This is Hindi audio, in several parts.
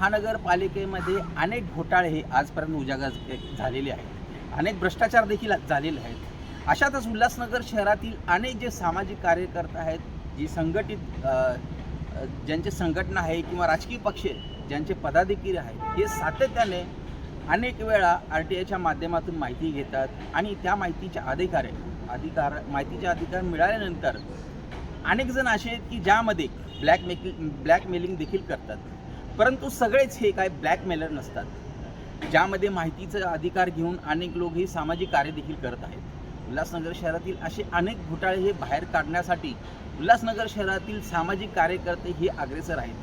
महानगरपालिकेमध्ये अनेक घोटाळे हे आजपर्यंत उजागर झालेले आहेत, अनेक भ्रष्टाचार देखील झालेले आहेत। अशातच उल्हासनगर शहरातील अनेक जे सामाजिक कार्यकर्ते आहेत, जी संघटित ज्यांची संघटना आहे किंवा राजकीय पक्ष ज्यांचे पदाधिकारी आहेत, हे सातत्याने अनेक वेळा RTIच्या माध्यमातून माहिती घेतात आणि त्या माहितीचे माहितीचे अधिकार मिळाल्यानंतर अनेक जण असे आहेत की ज्यामध्ये ब्लॅकमेलिंग देखील करतात, परंतु सगळेच हे काय ब्लॅकमेलर नसतात। ज्यामध्ये माहितीचा अधिकार घेऊन अनेक लोक हे सामाजिक कार्य देखील करत आहेत। उल्हासनगर शहरातील असे अनेक घोटाळे हे बाहेर काढण्यासाठी उल्हासनगर शहरातील सामाजिक कार्यकर्ते हे अग्रेसर आहेत।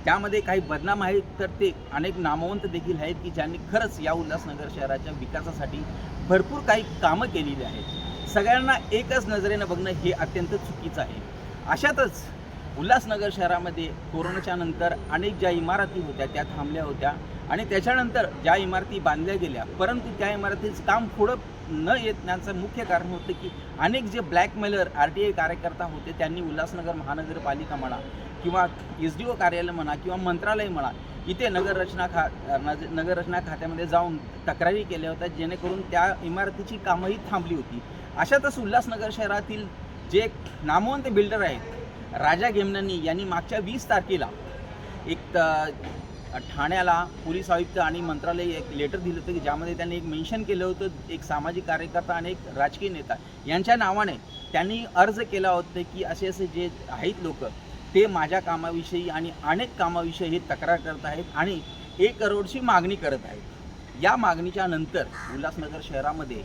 त्यामध्ये काही बदनाम आहेत, तर ते अनेक नामवंत देखील आहेत की ज्यांनी खरंच या उल्हासनगर शहराच्या विकासासाठी भरपूर काही कामं केलेली आहेत। सगळ्यांना एकच नजरेनं बघणं हे अत्यंत चुकीचं आहे। अशातच उल्हासनगर शहरामध्ये कोरोनाच्या नंतर अनेक ज्या इमारती होत्या त्या थांबल्या होत्या आणि त्याच्यानंतर ज्या इमारती बांधल्या गेल्या, परंतु त्या इमारतीचं काम पुढं न येण्याचं मुख्य कारण होतं की अनेक जे ब्लॅकमेलर RTI कार्यकर्ता होते त्यांनी उल्हासनगर महानगरपालिका म्हणा किंवा SDO कार्यालय म्हणा किंवा मंत्रालय म्हणा, इथे नगररचना खात्यामध्ये जाऊन तक्रारी केल्या होत्या, जेणेकरून त्या इमारतीची कामंही थांबली होती। अशातच उल्हासनगर शहरातील जे नामवंत बिल्डर आहेत राजा घेमननी यांनी मागच्या 20 तारखेला एक ठाण्याला पोलीस आयुक्त आणि मंत्रालय एक लेटर दिलं होतं की ज्यामध्ये त्यांनी एक मेन्शन केलं होतं, एक सामाजिक कार्यकर्ता आणि एक राजकीय नेता यांच्या नावाने त्यांनी अर्ज केला होता की असे जे आहेत लोक ते माझ्या कामाविषयी आणि अनेक कामाविषयी हे तक्रार करत आहेत आणि 1 करोडची मागणी करत आहेत। या मागणीच्या नंतर उल्हासनगर शहरामध्ये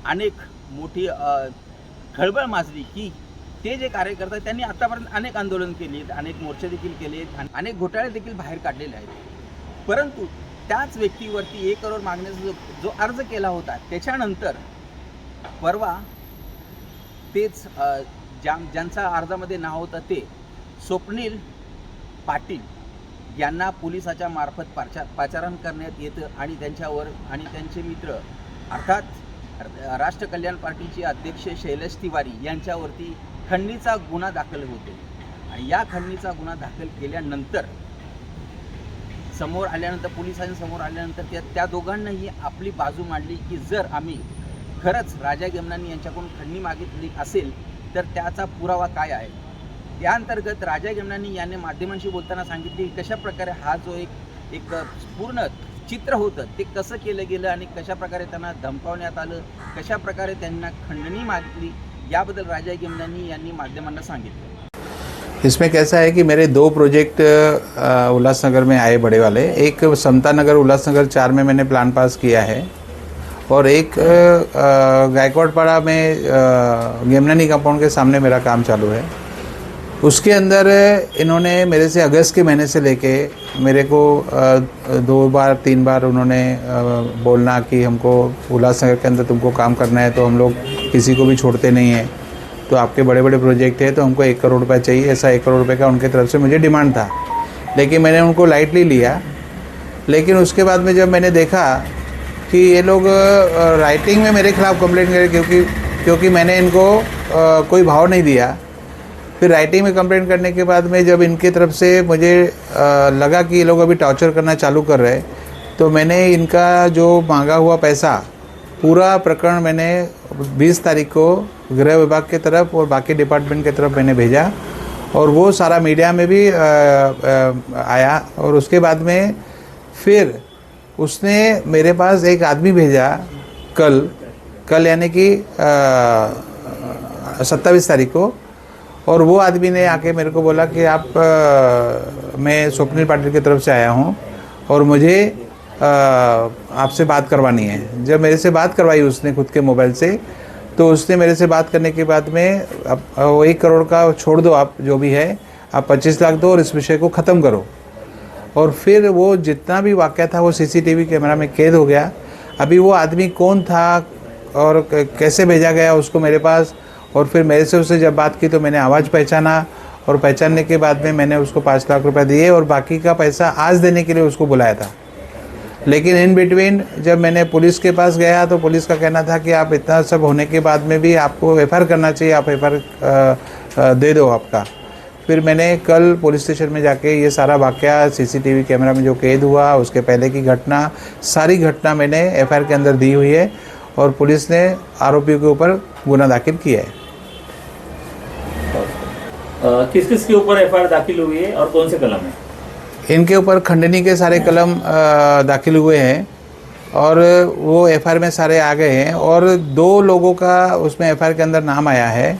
अनेक मोठी खळबळ माजली की ते जे कार्यकर्ते आहेत त्यांनी आतापर्यंत अनेक आंदोलन केली, अनेक मोर्चे देखील केले आणि अनेक घोटाळे देखील बाहेर काढलेले आहेत। परंतु त्याच व्यक्तीवरती 1 करोड मागण्याचा जो अर्ज केला होता त्याच्यानंतर परवा तेच ज्यांचा अर्जामध्ये नाव होतं ते स्वप्नील पाटील यांना पोलिसाच्या मार्फत पाचारण करण्यात येतं आणि त्यांच्यावर आणि त्यांचे मित्र अर्थात राष्ट्र कल्याण पार्टीचे अध्यक्ष शैलेश तिवारी यांच्यावरती खंडणीचा गुन्हा दाखल होतो आणि या खंडणीचा गुन्हा दाखल केल्यानंतर पोलिसांसमोर आल्यानंतर त्या दोघांनाही आपली बाजू मांडली की जर आम्ही खरंच राजा घेमननी यांच्याकडून खंडणी मागितली असेल तर त्याचा पुरावा काय आहे। या अंतर्गत राजा घेमननी यांनी माध्यमांशी बोलताना सांगितले की कशा प्रकारे हा जो एक पूर्ण चित्र होतं ते कसं केलं गेलं आणि कशा प्रकारे त्यांना धमकावण्यात आलं, कशा प्रकारे त्यांना खंडणी मागितली, याबद्दल राजा घेमननी यांनी माध्यमांना सांगितलं। इसमें कैसा है कि मेरे 2 प्रोजेक्ट उल्लासनगर में आए बड़े वाले। एक समता नगर उल्लासनगर 4 में मैंने प्लान पास किया है और एक गायकवाड़पाड़ा में घेमननी कंपाउंड के सामने मेरा काम चालू है। उसके अंदर इन्होंने मेरे से अगस्त के महीने से लेके मेरे को 2-3 बार उन्होंने बोलना कि हमको उल्लासनगर के अंदर तुमको काम करना है तो हम लोग किसी को भी छोड़ते नहीं हैं, तो आपके बड़े बड़े प्रोजेक्ट है तो हमको 1 करोड़ रुपये चाहिए, ऐसा 1 करोड़ रुपये का उनके तरफ से मुझे डिमांड था। लेकिन मैंने उनको लाइटली लिया। लेकिन उसके बाद में जब मैंने देखा कि ये लोग राइटिंग में मेरे खिलाफ़ कंप्लेंट करे क्योंकि मैंने इनको कोई भाव नहीं दिया। फिर राइटिंग में कंप्लेंट करने के बाद में जब इनके तरफ से मुझे लगा कि ये लोग अभी टॉर्चर करना चालू कर रहे हैं, तो मैंने इनका जो मांगा हुआ पैसा पूरा प्रकरण मैंने 20 तारीख को गृह विभाग के तरफ और बाकी डिपार्टमेंट के तरफ मैंने भेजा और वो सारा मीडिया में भी आया। और उसके बाद में फिर उसने मेरे पास एक आदमी भेजा कल यानी कि 27 तारीख को, और वो आदमी ने आके मेरे को बोला कि मैं स्वप्निल पाटिल की तरफ से आया हूँ और मुझे आपसे बात करवानी है। जब मेरे से बात करवाई उसने खुद के मोबाइल से, तो उसने मेरे से बात करने के बाद में अब वो 1 करोड़ का छोड़ दो, आप जो भी है आप 25 लाख दो और इस विषय को ख़त्म करो। और फिर वो जितना भी वाक़या था वो CCTV कैमरा में कैद हो गया। अभी वो आदमी कौन था और कैसे भेजा गया उसको मेरे पास, और फिर मेरे से उससे जब बात की तो मैंने आवाज़ पहचाना और पहचानने के बाद में मैंने उसको 5 लाख रुपए दिए और बाकी का पैसा आज देने के लिए उसको बुलाया था। लेकिन इन बिटवीन जब मैंने पुलिस के पास गया तो पुलिस का कहना था कि आप इतना सब होने के बाद में भी आपको FIR करना चाहिए, आप FIR दे दो आपका। फिर मैंने कल पुलिस स्टेशन में जाके ये सारा वाक़या सीसीटीवी कैमरा में जो कैद हुआ, उसके पहले की घटना, सारी घटना मैंने एफआईआर के अंदर दी हुई है और पुलिस ने आरोपियों के ऊपर गुना दाखिल किया है। किस किस के ऊपर एफआईआर दाखिल हुई है और कौन से कलम है? इनके ऊपर खंडनी के सारे कलम दाखिल हुए हैं और वो एफआईआर में सारे आ गए हैं और 2 लोगों का उसमें एफआईआर के अंदर नाम आया है।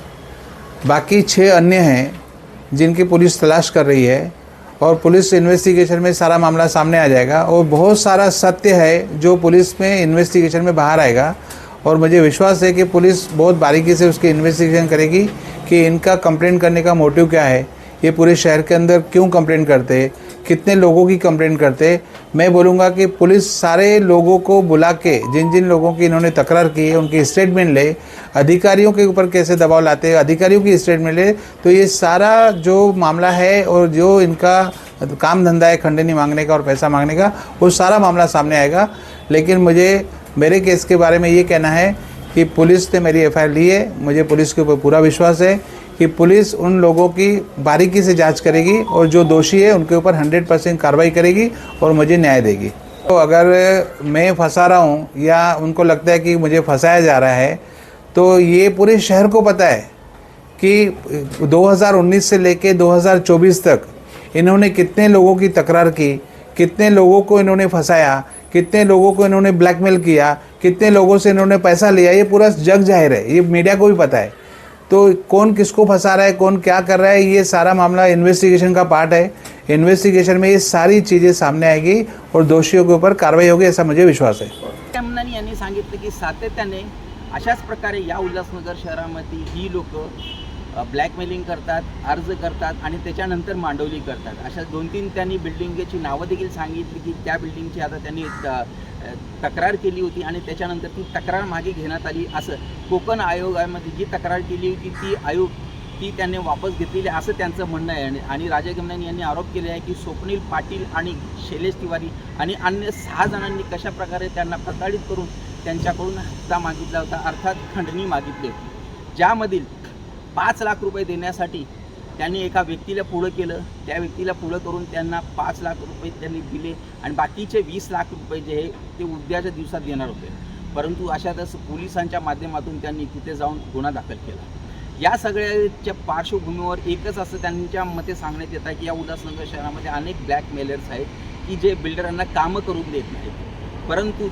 बाकी 6 अन्य हैं जिनकी पुलिस तलाश कर रही है और पुलिस इन्वेस्टिगेशन में सारा मामला सामने आ जाएगा और बहुत सारा सत्य है जो पुलिस में इन्वेस्टिगेशन में बाहर आएगा और मुझे विश्वास है कि पुलिस बहुत बारीकी से उसकी इन्वेस्टिगेशन करेगी कि इनका कंप्लेंट करने का मोटिव क्या है, ये पूरे शहर के अंदर क्यों कंप्लेंट करते, कितने लोगों की कंप्लेंट करते। मैं बोलूँगा कि पुलिस सारे लोगों को बुला के जिन जिन लोगों की इन्होंने तकरार की है उनकी स्टेटमेंट ले, अधिकारियों के ऊपर कैसे दबाव लाते हैं अधिकारियों की स्टेटमेंट ले, तो ये सारा जो मामला है और जो इनका काम धंधा है खंडनी मांगने का और पैसा मांगने का, वो सारा मामला सामने आएगा। लेकिन मुझे मेरे केस के बारे में ये कहना है कि पुलिस ने मेरी एफआईआर ली है, मुझे पुलिस के ऊपर पूरा विश्वास है कि पुलिस उन लोगों की बारीकी से जांच करेगी और जो दोषी है उनके ऊपर 100% कार्रवाई करेगी और मुझे न्याय देगी। तो अगर मैं फंसा रहा हूँ या उनको लगता है कि मुझे फंसाया जा रहा है, तो ये पूरे शहर को पता है कि 2019 से लेके 2024 तक इन्होंने कितने लोगों की तकरार की, कितने लोगों को इन्होंने फंसाया, कितने लोगों को इन्होंने ब्लैकमेल किया, कितने लोगों से इन्होंने पैसा लिया, ये पूरा जग जाहिर है, ये मीडिया को भी पता है। तो कौन किसको फंसा रहा है, कौन क्या कर रहा है, ये सारा मामला इन्वेस्टिगेशन का पार्ट है। इन्वेस्टिगेशन में ये सारी चीज़ें सामने आएगी और दोषियों के ऊपर कार्रवाई होगी, ऐसा मुझे विश्वास है। अमनानी यांनी सांगितलं की सातत्याने अशाच प्रकारे या उल्हासनगर शहरामध्ये ही लोक ब्लॅकमेलिंग करतात, अर्ज करतात आणि त्याच्यानंतर मांडवली करतात। अशा 2-3 त्यांनी बिल्डिंगची नावं देखील सांगितली की त्या बिल्डिंगची आता त्यांनी तक्रार केली होती आणि त्याच्यानंतर ती तक्रार मागे घेण्यात आली। असं कोकण आयोगामध्ये जी तक्रार केली होती ती त्यांनी वापस घेतलेली असं त्यांचं म्हणणं आहे। आणि राजा गमनानी यांनी आरोप केले आहे की स्वप्नील पाटील आणि शैलेश तिवारी आणि अन्य 6 जणांनी कशा प्रकारे त्यांना प्रताडित करून त्यांच्याकडून हप्ता मागितला होता, अर्थात खंडणी मागितली होती, ज्यामधील 5 लाख रुपये देण्यासाठी त्यांनी एका व्यक्तीला पुढं केलं। त्या व्यक्तीला पुढं करून त्यांना 5 लाख रुपये त्यांनी दिले आणि बाकीचे 20 लाख रुपये जे आहे ते उद्याच्या दिवसात देणार होते। परंतु अशातच पोलिसांच्या माध्यमातून त्यांनी तिथे जाऊन गुन्हा दाखल केला। या सगळ्याच्या पार्श्वभूमीवर एकच असं त्यांच्या मते सांगण्यात येतं की या उल्हासनगर शहरामध्ये अनेक ब्लॅकमेलर्स आहेत की जे बिल्डरांना कामं करून देत नाहीत, परंतु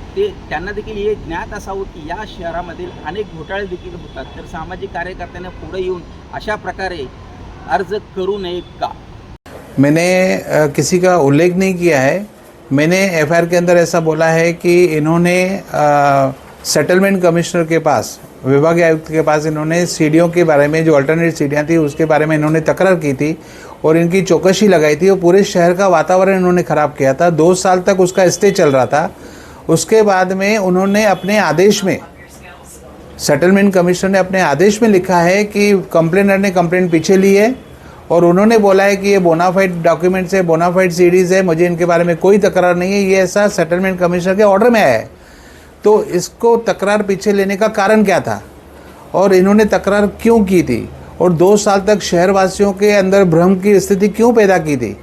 त्यांना देखील हे ज्ञात असावं की या शहरामधील अनेक घोटाळे देखील होतात। तर सामाजिक कार्यकर्त्यांना पुढे येऊन अशा प्रकारे अर्ज करू नये का? मैंने किसी का उल्लेख नहीं किया है। मैंने एफआईआर के अंदर ऐसा बोला है कि इन्होंने सेटलमेंट कमिश्नर के पास, विभागीय आयुक्त के पास इन्होंने सीढ़ियों के बारे में, जो अल्टरनेट सीढ़ियाँ थी उसके बारे में इन्होंने तकरार की थी और इनकी चौकसी लगाई थी और पूरे शहर का वातावरण इन्होंने ख़राब किया था। 2 साल तक उसका स्टे चल रहा था। उसके बाद में उन्होंने अपने आदेश में, सेटलमेंट कमिश्नर ने अपने आदेश में लिखा है कि कंप्लेनर ने कंप्लेंट पीछे ली है और उन्होंने बोला है कि ये बोनाफाइड डॉक्यूमेंट्स है, बोनाफाइड सीडीज़ है, मुझे इनके बारे में कोई तकरार नहीं है, ये ऐसा सेटलमेंट कमिश्नर के ऑर्डर में आया है। तो इसको तकरार पीछे लेने का कारण क्या था और इन्होंने तकरार क्यों की थी और 2 साल तक शहरवासियों के अंदर भ्रम की स्थिति क्यों पैदा की थी,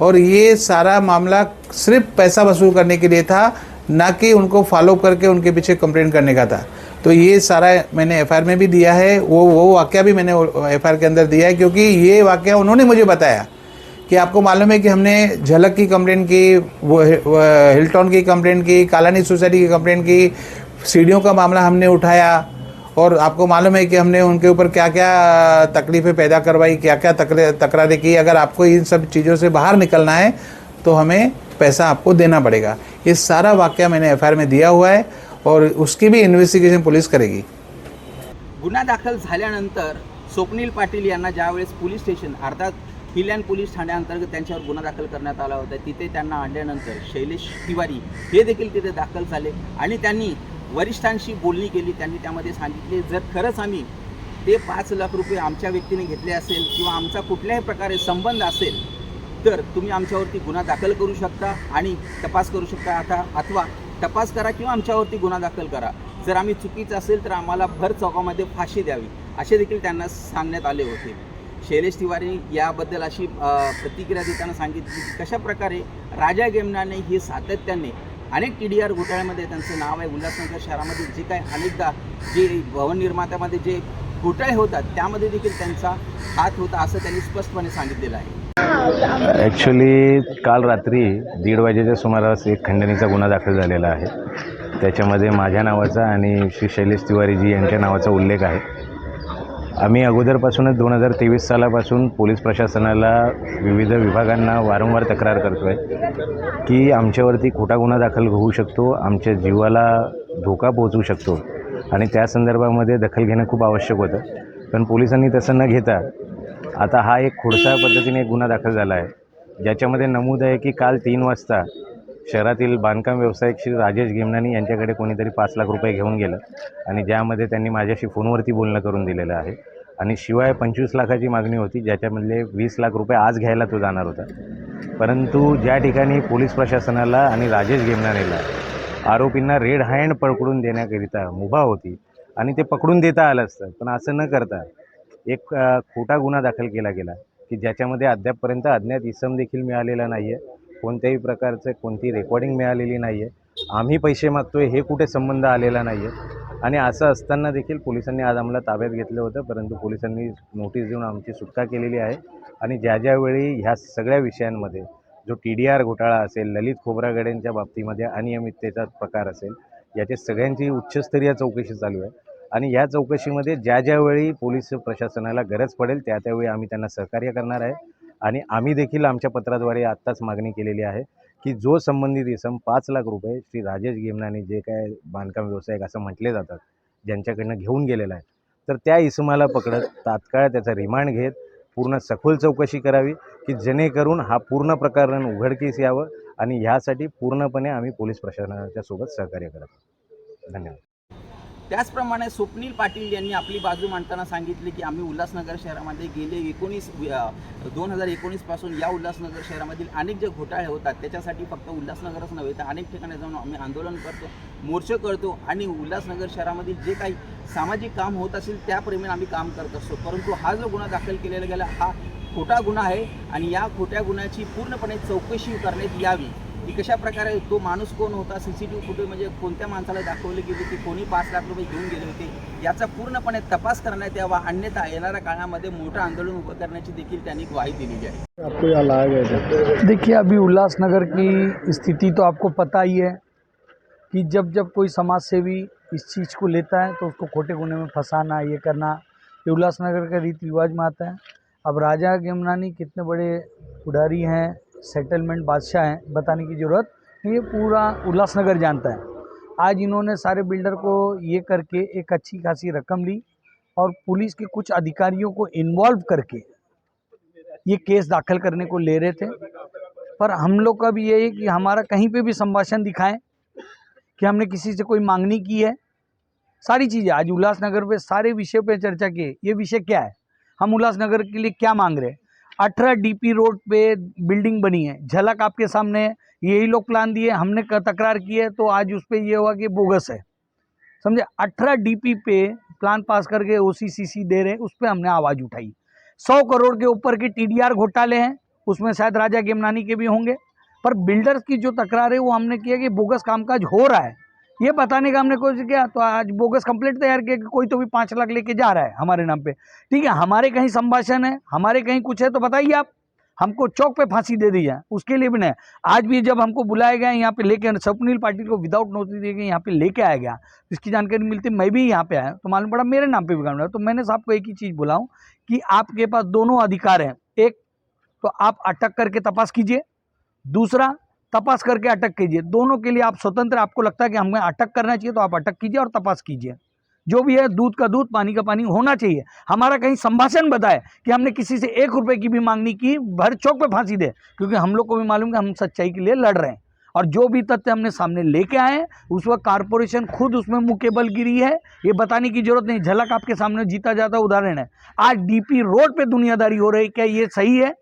और ये सारा मामला सिर्फ पैसा वसूल करने के लिए था, ना कि उनको फॉलो करके उनके पीछे कंप्लेंट करने का था। तो ये सारा मैंने एफआईआर में भी दिया है, वो वाक़या भी मैंने एफआईआर के अंदर दिया है, क्योंकि ये वाक़या उन्होंने मुझे बताया कि आपको मालूम है कि हमने झलक की कंप्लेंट की, वो हिल्टन की कंप्लेंट की, कालानी सोसाइटी की कंप्लेंट की, सीढ़ियों का मामला हमने उठाया और आपको मालूम है कि हमने उनके ऊपर क्या क्या तकलीफ़ें पैदा करवाई, क्या क्या तकरारें की। अगर आपको इन सब चीज़ों से बाहर निकलना है तो हमें पैसा आपको देना पड़ेगा। ये सारा वाक़या मैंने एफआईआर में दिया हुआ है और उसकी भी इन्वेस्टिगेशन पुलिस करेगी। गुन्हा दाखल झाल्यानंतर स्वप्नील पाटील यांना ज्यावेळेस पोलीस स्टेशन अर्थात हिलँड पोलीस ठाण्याअंतर्गत त्यांच्यावर गुन्हा दाखल करण्यात आला होता, तिथे त्यांना आणल्यानंतर शैलेश तिवारी हे देखील तिथे दाखल झाले आणि त्यांनी वरिष्ठांशी बोलणी केली। त्यांनी त्यामध्ये सांगितले जर खरंच आम्ही ते 5 लाख रुपये आमच्या व्यक्तीने घेतले असेल किंवा आमचा कुठल्याही प्रकारे संबंध असेल तर तुम्ही आमच्यावरती गुन्हा दाखल करू शकता आणि तपास करू शकता, अथवा तपास करा किंवा आमच्यावरती गुन्हा दाखल करा। जर आम्ही चुकीचं असेल तर आम्हाला भर चौकामध्ये फाशी द्यावी, असे देखील त्यांना सांगण्यात आले होते। शैलेश तिवारी याबद्दल अशी प्रतिक्रिया देताना सांगितली की कशा प्रकारे राजा गेमनाने हे सातत्याने अनेक TDR घोटाळ्यामध्ये त्यांचं नाव आहे. उल्हासनगर शहरामध्ये जे काय अनेकदा जे भवन निर्मात्यामध्ये जे घोटाळे होतात त्यामध्ये देखील त्यांचा हात होता असं त्यांनी स्पष्टपणे सांगितलेलं आहे. ॲक्च्युली काल रात्री 1:30 वाजेच्या सुमारास एक खंडणीचा गुन्हा दाखल झालेला आहे. त्याच्यामध्ये माझ्या नावाचा आणि श्री शैलेश तिवारीजी यांच्या नावाचा उल्लेख आहे. आम्ही अगोदरपासूनच 2023 सालापासून पोलीस प्रशासनाला विविध विभागांना वारंवार तक्रार करतो आहे की आमच्यावरती खोटा गुन्हा दाखल होऊ शकतो, आमच्या जीवाला धोका पोहोचू शकतो आणि त्या संदर्भामध्ये दखल घेणं खूप आवश्यक होतं. पण पोलिसांनी तसं न घेता आता हा एक खोडसाळ पद्धतीने एक गुन्हा दाखल झाला आहे, ज्याच्यामध्ये नमूद आहे की काल 3 वाजता शहरातील बांधकाम व्यावसायिक श्री राजेश गेमनानी यांच्याकडे कोणीतरी 5 लाख रुपये घेऊन गेलं आणि ज्यामध्ये त्यांनी माझ्याशी फोनवरती बोलणं करून दिलेलं आहे आणि शिवाय 25 लाखाची मागणी होती, ज्याच्यामधले 20 लाख रुपये आज घ्यायला तो जाणार होता. परंतु ज्या ठिकाणी पोलीस प्रशासनाला आणि राजेश गेमनानीला आरोपींना रेड हँड पकडून देण्याकरिता मुभा होती आणि ते पकडून देता आलं असतं, पण असं न करता एक खोटा गुन्हा दाखल केला गेला की ज्याच्यामध्ये अद्यापपर्यंत अज्ञात इसम देखील मिळालेला नाही आहे, कोणत्याही प्रकारचं कोणती रेकॉर्डिंग मिळालेली नाही आहे, आम्ही पैसे मागतोय हे कुठे संबंध आलेला नाही आहे. आणि असं असताना देखील पोलिसांनी आज आम्हाला ताब्यात घेतलं होतं, परंतु पोलिसांनी नोटीस देऊन आमची सुटका केलेली आहे. आणि ज्यावेळी ह्या सगळ्या विषयांमध्ये जो TDR घोटाळा असेल, ललित खोब्रागडेंच्या बाबतीमध्ये अनियमिततेचा प्रकार असेल, याच्या सगळ्यांची उच्चस्तरीय चौकशी चालू आहे आणि या चौकशीमध्ये ज्यावेळी पोलीस प्रशासनाला गरज पडेल त्यावेळी आम्ही त्यांना सहकार्य करणार आहे. आणि आम्ही देखील आमच्या पत्राद्वारे आत्ताच मागणी केलेली आहे की जो संबंधित इसम 5 लाख रुपये श्री राजेश गेमनानी जे काय बांधकाम व्यावसायिक असं म्हटले जातात ज्यांच्याकडनं घेऊन गेलेला आहे, तर त्या इसमाला पकडत तात्काळ त्याचा रिमांड घेत पूर्ण सखोल चौकशी करावी की जेणेकरून हा पूर्ण प्रकरण उघडकीस यावं आणि ह्यासाठी पूर्णपणे आम्ही पोलीस प्रशासनाच्या सोबत सहकार्य करत आहोत. धन्यवाद. त्याचप्रमाणे स्वप्नील पाटील यांनी आपली बाजू मांडताना सांगितले की आम्ही उल्हासनगर शहरामध्ये गेले 2019 पासून या उल्हासनगर शहरामधील अनेक जे घोटाळे होतात त्याच्यासाठी फक्त उल्हासनगरच नव्हे तर अनेक ठिकाणी जाऊन आम्ही आंदोलन करतो, मोर्चे करतो आणि उल्हासनगर शहरामधील जे काही सामाजिक काम होत असेल त्याप्रमाणे आम्ही काम करत असतो. परंतु हा जो गुन्हा दाखल केलेला गेला हा खोटा गुन्हा आहे आणि या खोट्या गुन्ह्याची पूर्णपणे चौकशी करण्यात यावी की कशा प्रकारे तो माणूस कोण होता, CCTV फुटेज म्हणजे कोणत्या माणसाला दाखवले गेले की कोणी 5 लाख रुपये घेऊन गेले होते याचा पूर्णपणे तपास करण्यात यावा, अन्यथा येणाऱ्या काळामध्ये मोठं आंदोलन उभं करण्याची देखील त्यांनी ग्वाही दिलेली आहे. आपको यहाँ लाया गया था? देखिए, अभी उल्लासनगर की स्थिति तो आपको पता ही है कि जब जब कोई समाज सेवी इस चीज़ को लेता है तो उसको खोटे गुने में फंसाना, ये करना, ये उल्लासनगर का रीति रिवाज में आता है. अब राजा गेमनानी कितने बड़े पुजारी हैं, सेटलमेंट बादशाह हैं, बताने की ज़रूरत ये पूरा उल्लासनगर जानता है. आज इन्होंने सारे बिल्डर को ये करके एक अच्छी खासी रकम ली और पुलिस के कुछ अधिकारियों को इन्वॉल्व करके ये केस दाखिल करने को ले रहे थे. पर हम लोग का भी ये है कि हमारा कहीं पे भी संभाषण दिखाएं कि हमने किसी से कोई मांगनी की है. सारी चीज़ें आज उल्लासनगर पे सारे विषय पे चर्चा की. ये विषय क्या है, हम उल्लासनगर के लिए क्या मांग रहे हैं. 18 DP रोड पे बिल्डिंग बनी है, झलक आपके सामने है, यही लोग प्लान दिए, हमने तकरार की है तो आज उस पर ये हुआ कि बोगस है. समझे, 18 DP पे प्लान पास करके OCCC दे रहे, उस पर हमने आवाज़ उठाई. 100 करोड़ के ऊपर के TDR घोटाले हैं, उसमें शायद राजा गेमनानी के भी होंगे, पर बिल्डर्स की जो तकरार है वो हमने किया कि बोगस कामकाज हो रहा है ये बताने का हमने कोशिश किया. तो आज बोगस कंप्लेंट तैयार किया कि कोई तो भी 5 लाख लेके जा रहा है हमारे नाम पे. ठीक है, हमारे कहीं संभाषण है, हमारे कहीं कुछ है तो बताइए आप, हमको चौक पे फांसी दे दी जाए, उसके लिए भी नहीं. आज भी जब हमको बुलाया गया यहाँ पे लेके, स्वप्नील पाटिल को विदाउट नोटिस दिए गए यहाँ पे लेके आया गया, इसकी जानकारी मिलती मैं भी यहाँ पे आया तो मालूम पड़ा मेरे नाम पे भी काम. तो मैंने साहब को एक ही चीज़ बुलाऊँ कि आपके पास दोनों अधिकार हैं. एक तो आप अटक करके तपास कीजिए, दूसरा तपास करके अटक कीजिए. दोनों के लिए आप स्वतंत्र. आपको लगता है कि हमें अटक करना चाहिए तो आप अटक कीजिए और तपास कीजिए. जो भी है दूध का दूध पानी का पानी होना चाहिए. हमारा कहीं संभाषण बताए कि हमने किसी से 1 रुपये की भी मांगनी की, भर चौक पे फांसी दे, क्योंकि हम लोग को भी मालूम कि हम सच्चाई के लिए लड़ रहे हैं. और जो भी तथ्य हमने सामने लेके आए हैं उस वक्त कारपोरेशन खुद उसमें मुकेबल गिरी है, ये बताने की जरूरत नहीं. झलक आपके सामने जीता जाता उदाहरण है. आज DP रोड पे दुनियादारी हो रही, क्या ये सही है?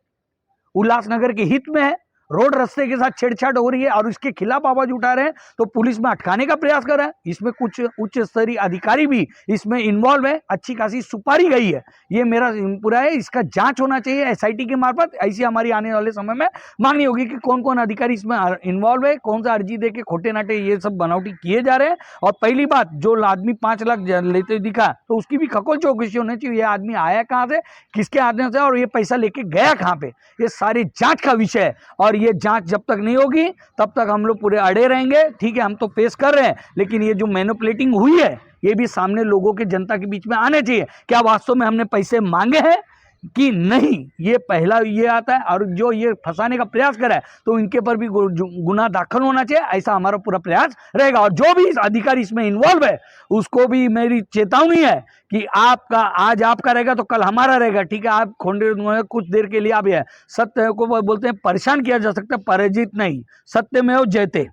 उल्लासनगर के हित में है? रोड रास्ते के साथ छेड़छाड़ हो रही है और इसके खिलाफ आवाज उठा रहे हैं, तो पुलिस में अटकाने का प्रयास कर रहा है। इसमें कुछ उच्च स्तरीय अधिकारी भी इसमें इन्वॉल्व है, अच्छी खासी सुपारी गई है, ये मेरा पूरा है। इसका जांच होना चाहिए एसआईटी के मार्फत। ऐसी हमारी आने वाले समय में मांगनी होगी कि कौन कौन अधिकारी इसमें इन्वॉल्व है, कौन सा अर्जी दे के खोटे नाटे ये सब बनावटी किए जा रहे हैं। और पहली बात, जो आदमी 5 लाख लेते दिखा तो उसकी भी खकोल चौकसी होनी चाहिए। ये आदमी आया कहाँ से, किसके आदमी से, और ये पैसा लेके गया कहाँ पे, ये सारी जांच का विषय है। और ये जांच जब तक नहीं होगी तब तक हम लोग पूरे अड़े रहेंगे। ठीक है, हम तो पेश कर रहे हैं, लेकिन ये जो मैनिपुलेटिंग हुई है ये भी सामने लोगों के, जनता के बीच में आने चाहिए। क्या वास्तव में हमने पैसे मांगे हैं कि नहीं, ये पहला ये आता है। और जो ये फंसाने का प्रयास कर रहा है तो इनके पर भी गुना दाखिल होना चाहिए, ऐसा हमारा पूरा प्रयास रहेगा। और जो भी अधिकारी इसमें इन्वॉल्व है उसको भी मेरी चेतावनी है कि आपका आज आपका रहेगा तो कल हमारा रहेगा। ठीक है, आप खोंडे कुछ देर के लिए आप है, सत्य को बोलते हैं परेशान किया जा सकता है, पराजित नहीं, सत्यमेव जयते।